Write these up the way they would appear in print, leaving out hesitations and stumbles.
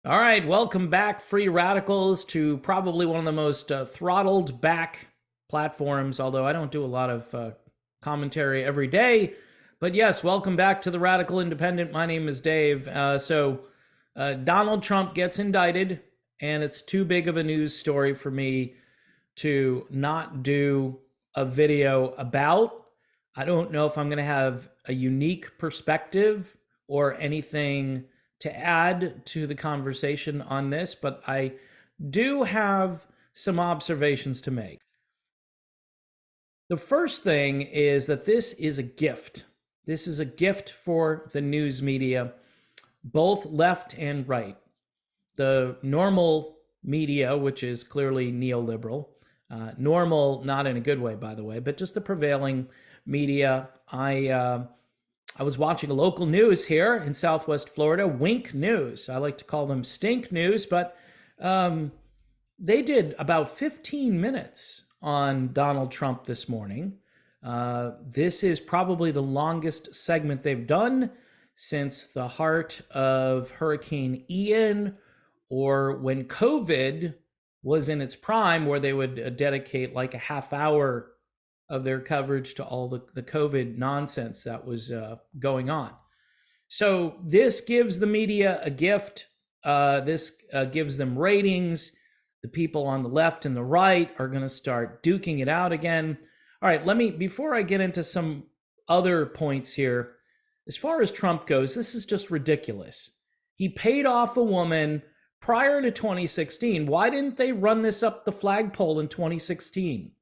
All right, welcome back, free radicals, to probably one of the most throttled back platforms, although I don't do a lot of commentary every day. But yes, welcome back to the Radical Independent. My name is Dave. Donald Trump gets indicted, and it's too big of a news story for me to not do a video about. I don't know if I'm going to have a unique perspective or anything to add to the conversation on this, but I do have some observations to make. The first thing is that this is a gift. This is a gift for the news media, both left and right. The normal media, which is clearly neoliberal, normal, not in a good way, by the way, but just the prevailing media. I was watching a local news here in Southwest Florida, Wink News. I like to call them Stink News, but they did about 15 minutes on Donald Trump this morning. This is probably the longest segment they've done since the heart of Hurricane Ian, or when COVID was in its prime, where they would dedicate like a half hour of their coverage to all the COVID nonsense that was going on. So this gives the media a gift. This gives them ratings. The people on the left and the right are going to start duking it out again. All right, before I get into some other points here, as far as Trump goes, this is just ridiculous. He paid off a woman prior to 2016. Why didn't they run this up the flagpole in 2016?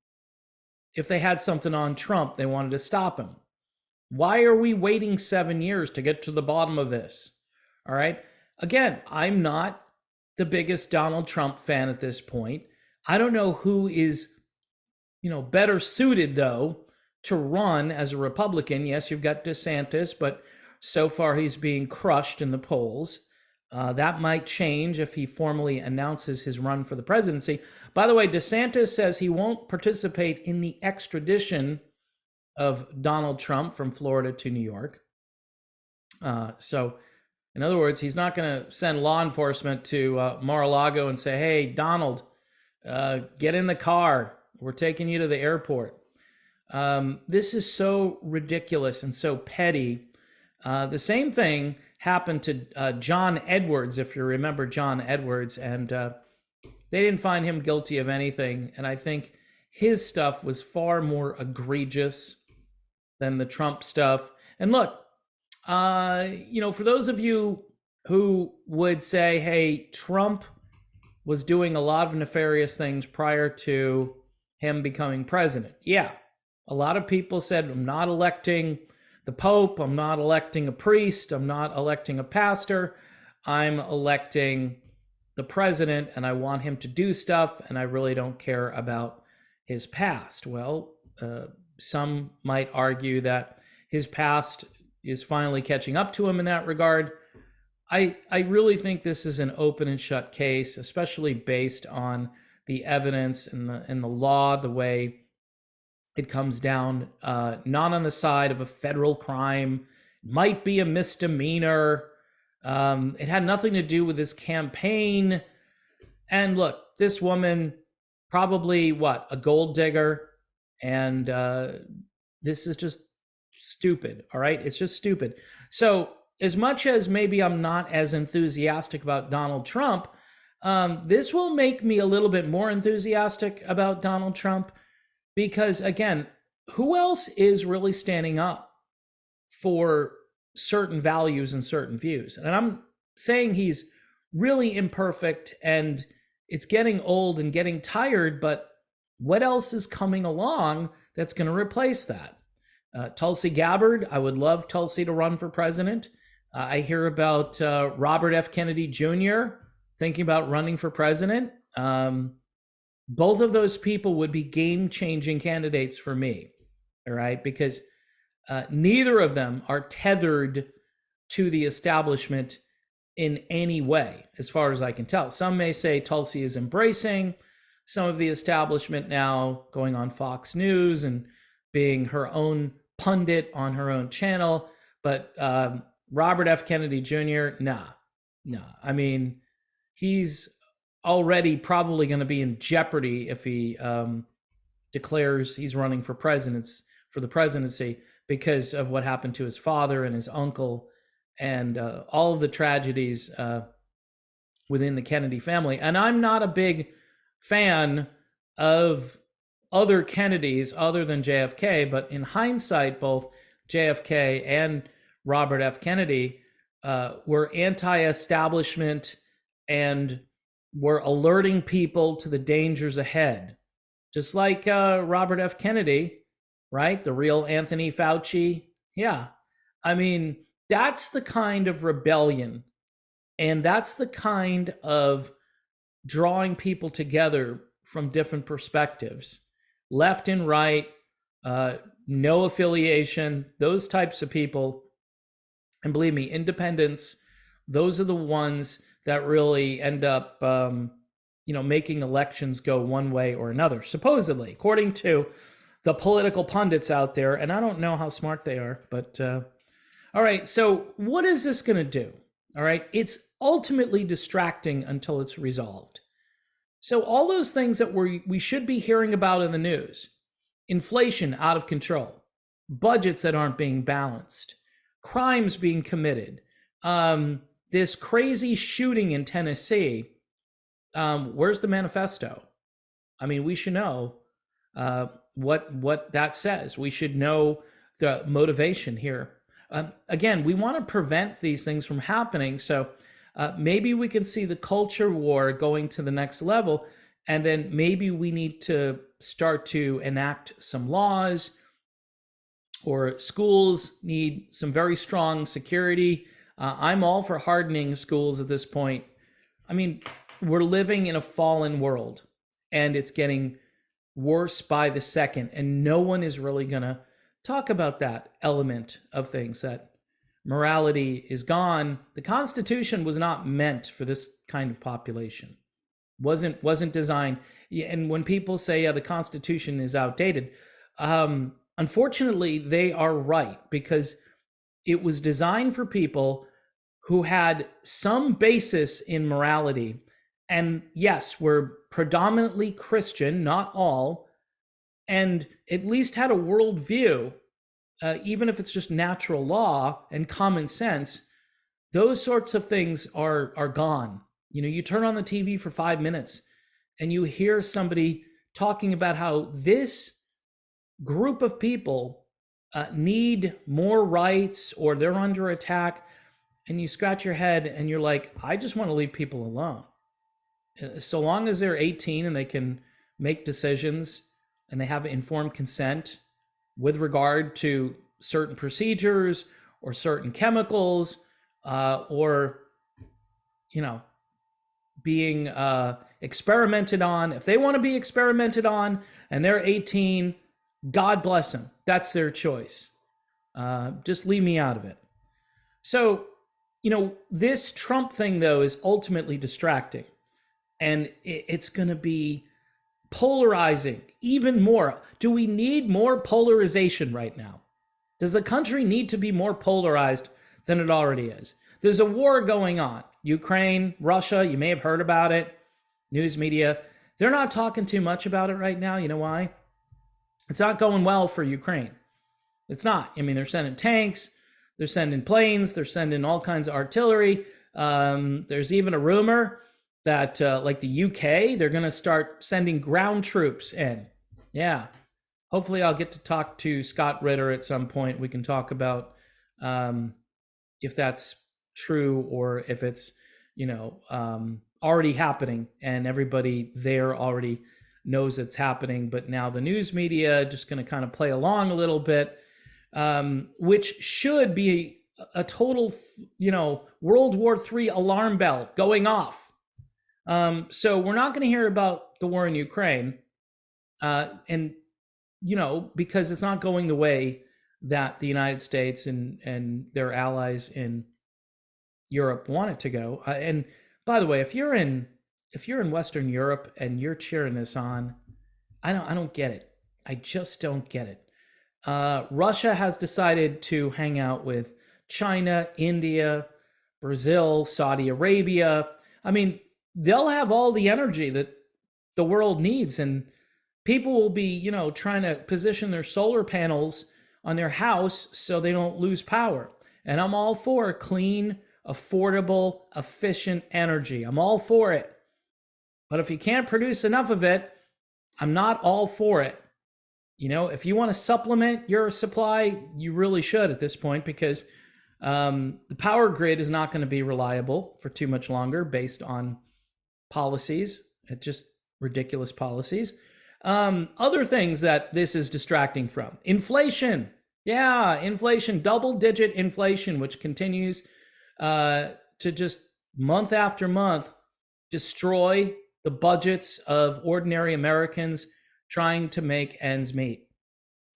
If they had something on Trump, they wanted to stop him. Why are we waiting 7 years to get to the bottom of this? All right. Again, I'm not the biggest Donald Trump fan at this point. I don't know who is, better suited, though, to run as a Republican. Yes, you've got DeSantis, but so far he's being crushed in the polls. That might change if he formally announces his run for the presidency. By the way, DeSantis says he won't participate in the extradition of Donald Trump from Florida to New York. So, in other words, he's not going to send law enforcement to Mar-a-Lago and say, hey, Donald, get in the car. We're taking you to the airport. This is so ridiculous and so petty. The same thing happened to John Edwards, if you remember John Edwards, and they didn't find him guilty of anything. And I think his stuff was far more egregious than the Trump stuff. And look, for those of you who would say, hey, Trump was doing a lot of nefarious things prior to him becoming president. Yeah, a lot of people said, I'm not electing the Pope, I'm not electing a priest, I'm not electing a pastor, I'm electing the president, and I want him to do stuff, and I really don't care about his past. Well, some might argue that his past is finally catching up to him in that regard. I really think this is an open and shut case, especially based on the evidence and the law, the way it comes down, not on the side of a federal crime. It might be a misdemeanor. It had nothing to do with his campaign. And look, this woman, probably a gold digger. And this is just stupid. All right. It's just stupid. So as much as maybe I'm not as enthusiastic about Donald Trump, this will make me a little bit more enthusiastic about Donald Trump. Because again, who else is really standing up for certain values and certain views? And I'm saying he's really imperfect and it's getting old and getting tired, but what else is coming along that's going to replace that? Tulsi Gabbard, I would love Tulsi to run for president. I hear about Robert F. Kennedy Jr. thinking about running for president. Both of those people would be game-changing candidates for me, all right? Because neither of them are tethered to the establishment in any way, as far as I can tell. Some may say Tulsi is embracing some of the establishment now, going on Fox News and being her own pundit on her own channel. But Robert F. Kennedy Jr., nah. I mean, he's already probably going to be in jeopardy if he declares he's running for the presidency because of what happened to his father and his uncle and all of the tragedies within the Kennedy family. And I'm not a big fan of other Kennedys other than JFK, but in hindsight, both JFK and Robert F. Kennedy were anti-establishment and were alerting people to the dangers ahead. Just like Robert F. Kennedy, right? The real Anthony Fauci. Yeah. I mean, that's the kind of rebellion and that's the kind of drawing people together from different perspectives, left and right, no affiliation, those types of people. And believe me, independents, those are the ones that really end up, making elections go one way or another, supposedly, according to the political pundits out there. And I don't know how smart they are, but all right. So what is this going to do? All right. It's ultimately distracting until it's resolved. So all those things that we should be hearing about in the news, inflation out of control, budgets that aren't being balanced, crimes being committed, this crazy shooting in Tennessee, where's the manifesto? I mean, we should know what that says. We should know the motivation here. Again, we want to prevent these things from happening. So maybe we can see the culture war going to the next level. And then maybe we need to start to enact some laws, or schools need some very strong security. I'm all for hardening schools at this point. I mean, we're living in a fallen world and it's getting worse by the second. And no one is really going to talk about that element of things, that morality is gone. The Constitution was not meant for this kind of population. Wasn't designed. And when people say the Constitution is outdated, unfortunately, they are right, because it was designed for people who had some basis in morality. And yes, were predominantly Christian, not all, and at least had a worldview, even if it's just natural law and common sense. Those sorts of things are gone. You know, you turn on the TV for 5 minutes and you hear somebody talking about how this group of people need more rights or they're under attack, and you scratch your head and you're like, I just want to leave people alone. So long as they're 18 and they can make decisions and they have informed consent with regard to certain procedures or certain chemicals, or, being experimented on. If they want to be experimented on and they're 18, God bless them. That's their choice. Just leave me out of it. So, this Trump thing, though, is ultimately distracting. And it's going to be polarizing even more. Do we need more polarization right now? Does the country need to be more polarized than it already is? There's a war going on. Ukraine, Russia, you may have heard about it. News media, they're not talking too much about it right now. You know why? It's not going well for Ukraine. It's not. I mean, they're sending tanks, they're sending planes, they're sending all kinds of artillery. There's even a rumor that like the UK, they're going to start sending ground troops in. Yeah. Hopefully I'll get to talk to Scott Ritter at some point. We can talk about if that's true or if it's, already happening and everybody there already knows it's happening. But now the news media just going to kind of play along a little bit, which should be a total, World War III alarm bell going off. So we're not going to hear about the war in Ukraine, and because it's not going the way that the United States and their allies in Europe want it to go. And by the way, if you're in Western Europe and you're cheering this on, I don't get it. I just don't get it. Russia has decided to hang out with China, India, Brazil, Saudi Arabia. I mean, they'll have all the energy that the world needs, and people will be, trying to position their solar panels on their house so they don't lose power. And I'm all for clean, affordable, efficient energy. I'm all for it. But if you can't produce enough of it, I'm not all for it. If you want to supplement your supply, you really should at this point, because the power grid is not going to be reliable for too much longer based on policies. It's just ridiculous policies. Other things that this is distracting from: inflation. Yeah, inflation, double-digit inflation, which continues to just month after month destroy the budgets of ordinary Americans trying to make ends meet.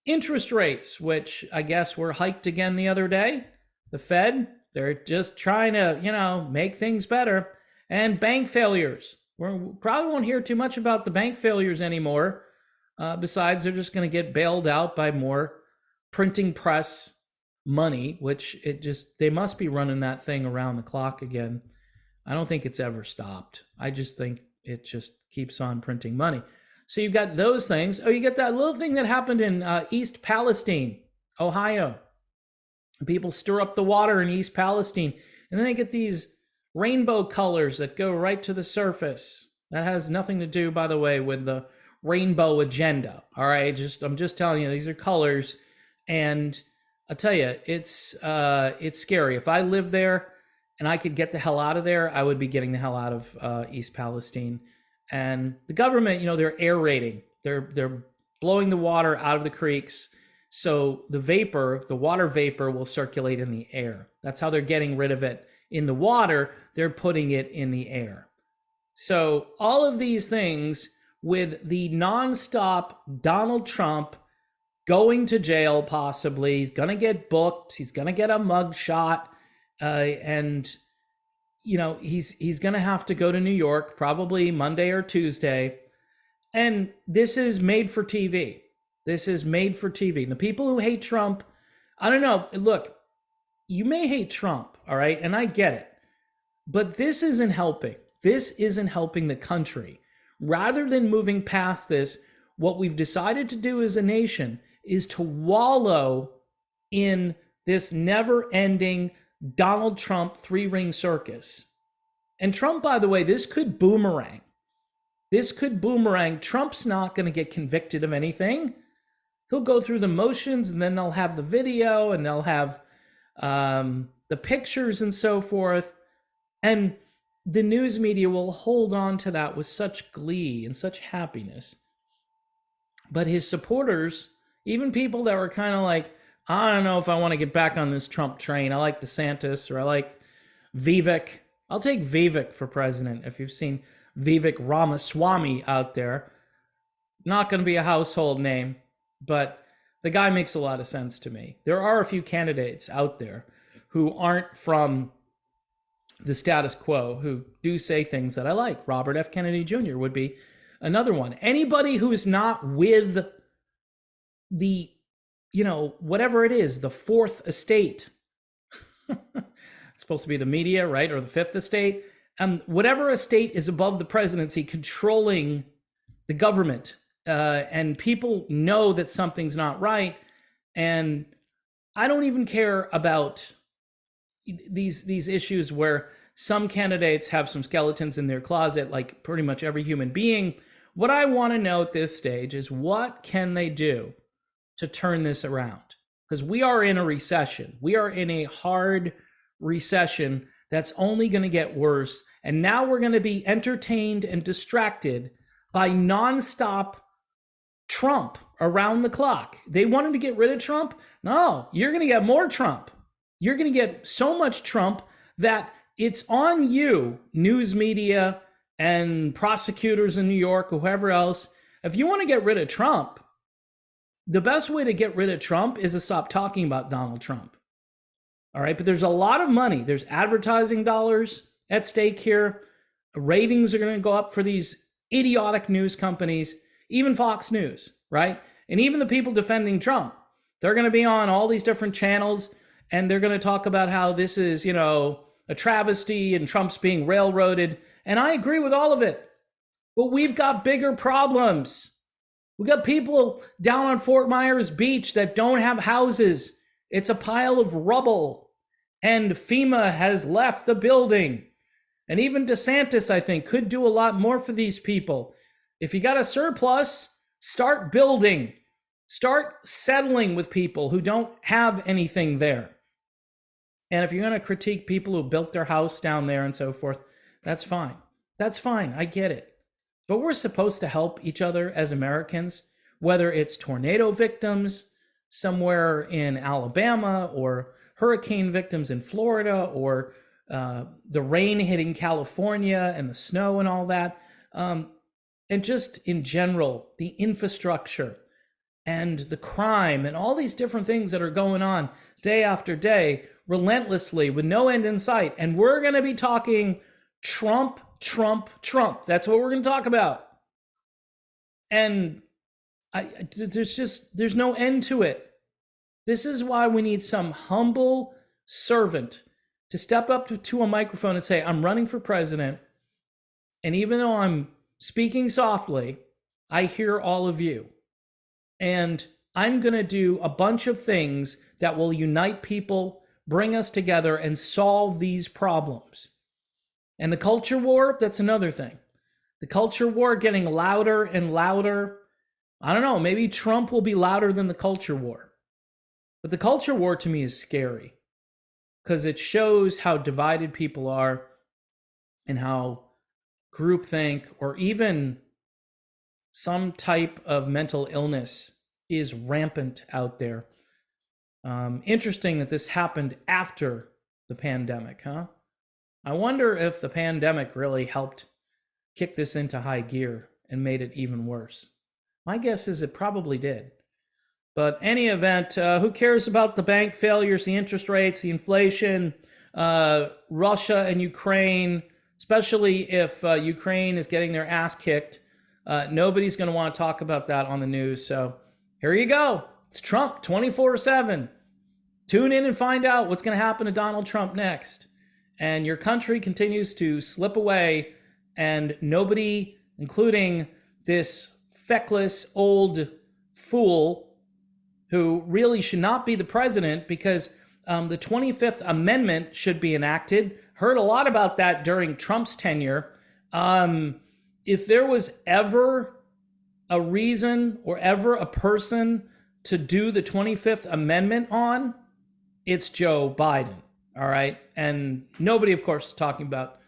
Interest rates, which I guess were hiked again the other day. The Fed, they're just trying to, make things better. And bank failures. We probably won't hear too much about the bank failures anymore. Besides, they're just going to get bailed out by more printing press money, which they must be running that thing around the clock again. I don't think it's ever stopped. I just think it just keeps on printing money. So you've got those things. Oh, you get that little thing that happened in East Palestine, Ohio. People stir up the water in East Palestine, and then they get these rainbow colors that go right to the surface. That has nothing to do, by the way, with the rainbow agenda. All right, I'm just telling you, these are colors, and I'll tell you, it's scary. If I lived there and I could get the hell out of there, I would be getting the hell out of East Palestine. And the government, they're aerating. They're blowing the water out of the creeks, so the water vapor will circulate in the air. That's how they're getting rid of it in the water. They're putting it in the air. So all of these things, with the nonstop Donald Trump going to jail, possibly. He's going to get booked. He's going to get a mug shot. And he's going to have to go to New York probably Monday or Tuesday. And this is made for TV. This is made for TV. And the people who hate Trump, I don't know. Look, you may hate Trump, all right? And I get it. But this isn't helping. This isn't helping the country. Rather than moving past this, what we've decided to do as a nation is to wallow in this never-ending Donald Trump three-ring circus. And Trump, by the way, this could boomerang. This could boomerang. Trump's not going to get convicted of anything. He'll go through the motions, and then they'll have the video, and they'll have the pictures and so forth. And the news media will hold on to that with such glee and such happiness. But his supporters, even people that were kind of like, I don't know if I want to get back on this Trump train. I like DeSantis, or I like Vivek. I'll take Vivek for president. If you've seen Vivek Ramaswamy out there, not going to be a household name, but the guy makes a lot of sense to me. There are a few candidates out there who aren't from the status quo, who do say things that I like. Robert F. Kennedy Jr. would be another one. Anybody who's not with the, whatever it is, the fourth estate. It's supposed to be the media, right? Or the fifth estate. Whatever estate is above the presidency controlling the government. And people know that something's not right. And I don't even care about these issues where some candidates have some skeletons in their closet, like pretty much every human being. What I want to know at this stage is, what can they do to turn this around? Because we are in a recession. We are in a hard recession that's only going to get worse. And now we're going to be entertained and distracted by nonstop Trump around the clock. They wanted to get rid of Trump. No, you're going to get more Trump. You're going to get so much Trump that it's on you, news media and prosecutors in New York, whoever else. If you want to get rid of Trump, the best way to get rid of Trump is to stop talking about Donald Trump. All right, but there's a lot of money. There's advertising dollars at stake here. Ratings are going to go up for these idiotic news companies, even Fox News, right? And even the people defending Trump, they're going to be on all these different channels, and they're going to talk about how this is, a travesty and Trump's being railroaded. And I agree with all of it. But we've got bigger problems. We got people down on Fort Myers Beach that don't have houses. It's a pile of rubble. And FEMA has left the building. And even DeSantis, I think, could do a lot more for these people. If you got a surplus, start building. Start settling with people who don't have anything there. And if you're going to critique people who built their house down there and so forth, that's fine. That's fine. I get it. But we're supposed to help each other as Americans, whether it's tornado victims somewhere in Alabama or hurricane victims in Florida or the rain hitting California and the snow and all that. And just in general, the infrastructure and the crime and all these different things that are going on day after day, relentlessly with no end in sight. And we're going to be talking Trump. That's what we're going to talk about. And there's no end to it. This is why we need some humble servant to step up to a microphone and say, I'm running for president. And even though I'm speaking softly, I hear all of you. And I'm going to do a bunch of things that will unite people, bring us together, and solve these problems. And the culture war, that's another thing. The culture war getting louder and louder. I don't know, maybe Trump will be louder than the culture war. But the culture war to me is scary because it shows how divided people are and how groupthink or even some type of mental illness is rampant out there. Interesting that this happened after the pandemic, huh? I wonder if the pandemic really helped kick this into high gear and made it even worse. My guess is it probably did. But any event, who cares about the bank failures, the interest rates, the inflation, Russia and Ukraine, especially if Ukraine is getting their ass kicked. Nobody's going to want to talk about that on the news. So here you go. It's Trump 24/7. Tune in and find out what's going to happen to Donald Trump next. And your country continues to slip away, and nobody, including this feckless old fool who really should not be the president, because the 25th Amendment should be enacted. Heard a lot about that during Trump's tenure. If there was ever a reason or ever a person to do the 25th Amendment on, it's Joe Biden. All right. And nobody, of course, is talking about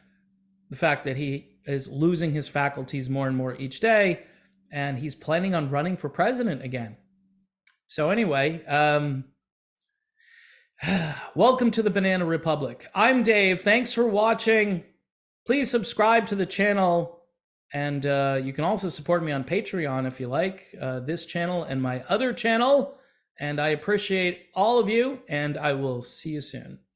the fact that he is losing his faculties more and more each day, and he's planning on running for president again. So anyway, welcome to the Banana Republic. I'm Dave. Thanks for watching. Please subscribe to the channel, and you can also support me on Patreon if you like this channel and my other channel. And I appreciate all of you, and I will see you soon.